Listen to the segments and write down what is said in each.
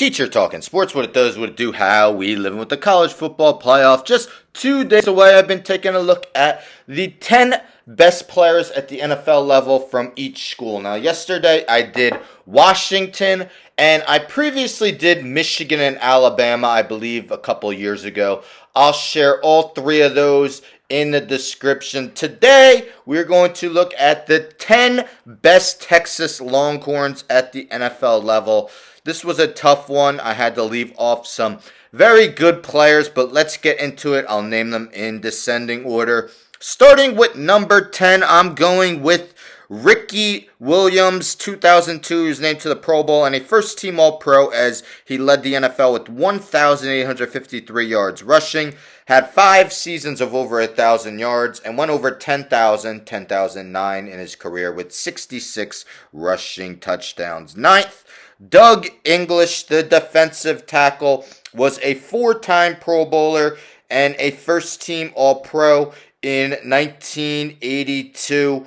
Teacher Talking Sports, what it does, what it do, how we living with the college football playoff. Just 2 days away, I've been taking a look at the 10 best players at the NFL level from each school. Now, yesterday I did Washington, and I previously did Michigan and Alabama, I believe, a couple years ago. I'll share all three of those in the description. Today, we're going to look at the 10 best Texas Longhorns at the NFL level. This was a tough one. I had to leave off some very good players, but let's get into it. I'll name them in descending order. Starting with number 10, I'm going with Ricky Williams, 2002. He was named to the Pro Bowl and a first-team All-Pro as he led the NFL with 1,853 yards rushing, had 5 seasons of over 1,000 yards, and went over 10,009 in his career with 66 rushing touchdowns. Ninth, Doug English, the defensive tackle, was a 4-time Pro Bowler and a first-team All-Pro in 1982.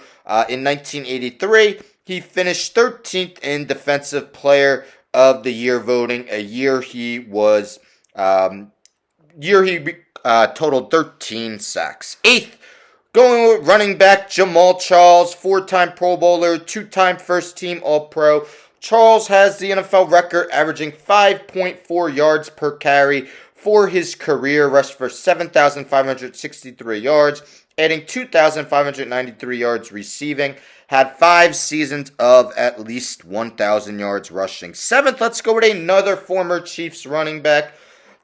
In 1983, he finished 13th in Defensive Player of the Year voting. A year he was totaled 13 sacks. Eighth, going with running back Jamal Charles, 4-time Pro Bowler, 2-time first-team All-Pro. Charles has the NFL record, averaging 5.4 yards per carry for his career, rushed for 7,563 yards, adding 2,593 yards receiving, had 5 seasons of at least 1,000 yards rushing. Seventh, let's go with another former Chiefs running back.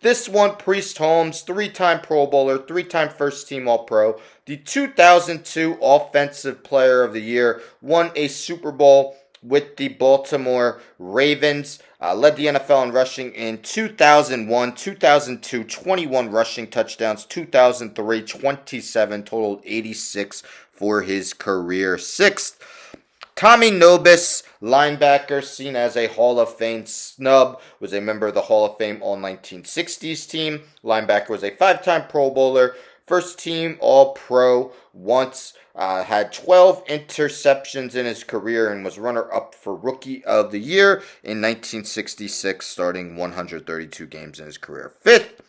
This one, Priest Holmes, 3-time Pro Bowler, 3-time first-team All-Pro, the 2002 Offensive Player of the Year, won a Super Bowl with the Baltimore Ravens, led the NFL in rushing in 2001, 2002, 21 rushing touchdowns, 2003, 27, totaled 86 for his career. Sixth, Tommy Nobis, linebacker, seen as a Hall of Fame snub, was a member of the Hall of Fame All-1960s team. Linebacker was a 5-time Pro Bowler, first-team All-Pro once, had 12 interceptions in his career and was runner-up for Rookie of the Year in 1966, starting 132 games in his career. Fifth,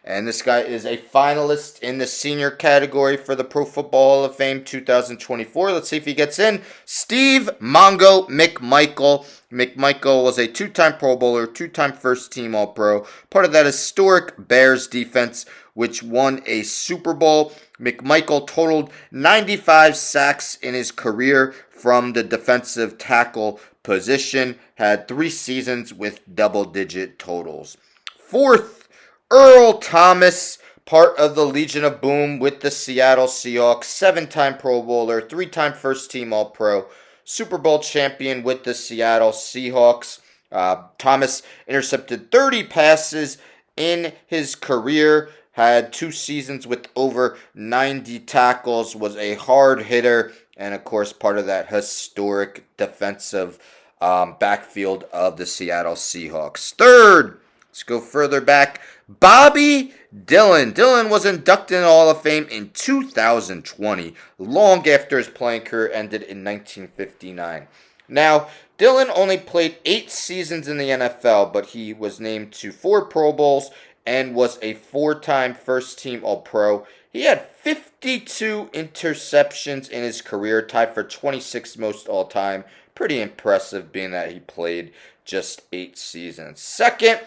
and this guy is a finalist in the senior category for the Pro Football Hall of Fame 2024. Let's see if he gets in. Steve Mongo McMichael. McMichael was a 2-time Pro Bowler, 2-time first-team All-Pro, part of that historic Bears defense, which won a Super Bowl. McMichael totaled 95 sacks in his career from the defensive tackle position, had 3 seasons with double-digit totals. Fourth, Earl Thomas, part of the Legion of Boom with the Seattle Seahawks, 7-time Pro Bowler, 3-time first-team All-Pro, Super Bowl champion with the Seattle Seahawks. Thomas intercepted 30 passes in his career, had 2 seasons with over 90 tackles, was a hard hitter, and of course part of that historic defensive backfield of the Seattle Seahawks. Third, let's go further back, Bobby Dillon. Dillon was inducted in the Hall of Fame in 2020, long after his playing career ended in 1959. Now, Dillon only played 8 seasons in the NFL, but he was named to 4 Pro Bowls and was a 4-time first-team All-Pro. He had 52 interceptions in his career, tied for 26th most all-time. Pretty impressive, being that he played just 8 seasons. Second,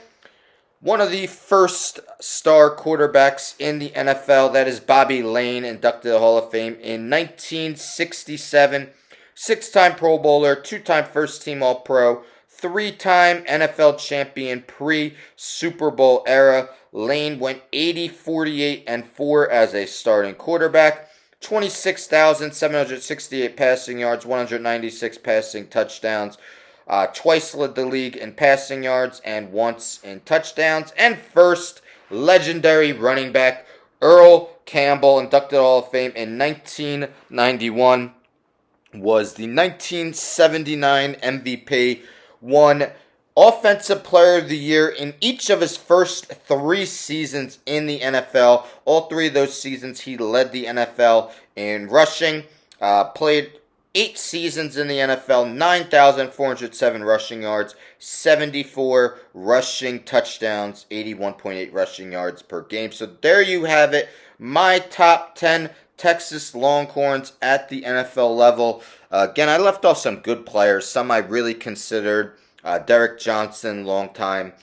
one of the first star quarterbacks in the NFL, that is Bobby Lane, inducted to the Hall of Fame in 1967. 6-time Pro Bowler, 2-time first-team All-Pro, 3-time NFL champion pre-Super Bowl era. Lane went 80, 48, and 4 as a starting quarterback. 26,768 passing yards, 196 passing touchdowns. Twice led the league in passing yards and once in touchdowns. And first, legendary running back Earl Campbell, inducted to the Hall of Fame in 1991, was the 1979 MVP, won Offensive Player of the Year in each of his first 3 seasons in the NFL. All 3 of those seasons he led the NFL in rushing. Played 8 seasons in the NFL, 9,407 rushing yards, 74 rushing touchdowns, 81.8 rushing yards per game. So there you have it. My top 10 Texas Longhorns at the NFL level. Again, I left off some good players, some I really considered. Derek Johnson, longtime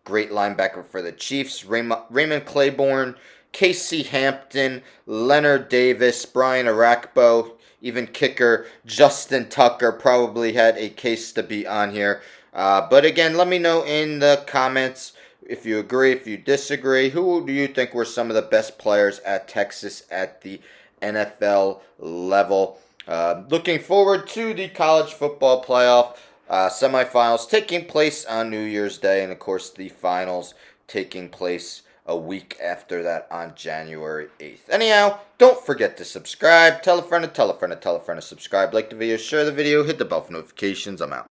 great linebacker for the Chiefs. Raymond Claiborne, Casey Hampton, Leonard Davis, Brian Arakpo, even kicker Justin Tucker probably had a case to be on here. But again, let me know in the comments if you agree, if you disagree. Who do you think were some of the best players at Texas at the NFL level? Looking forward to the college football playoff semifinals taking place on New Year's Day, and of course the finals taking place a week after that on January 8th. Anyhow, don't forget to subscribe. Tell a friend to tell a friend to tell a friend to subscribe. Like the video, share the video, hit the bell for notifications. I'm out.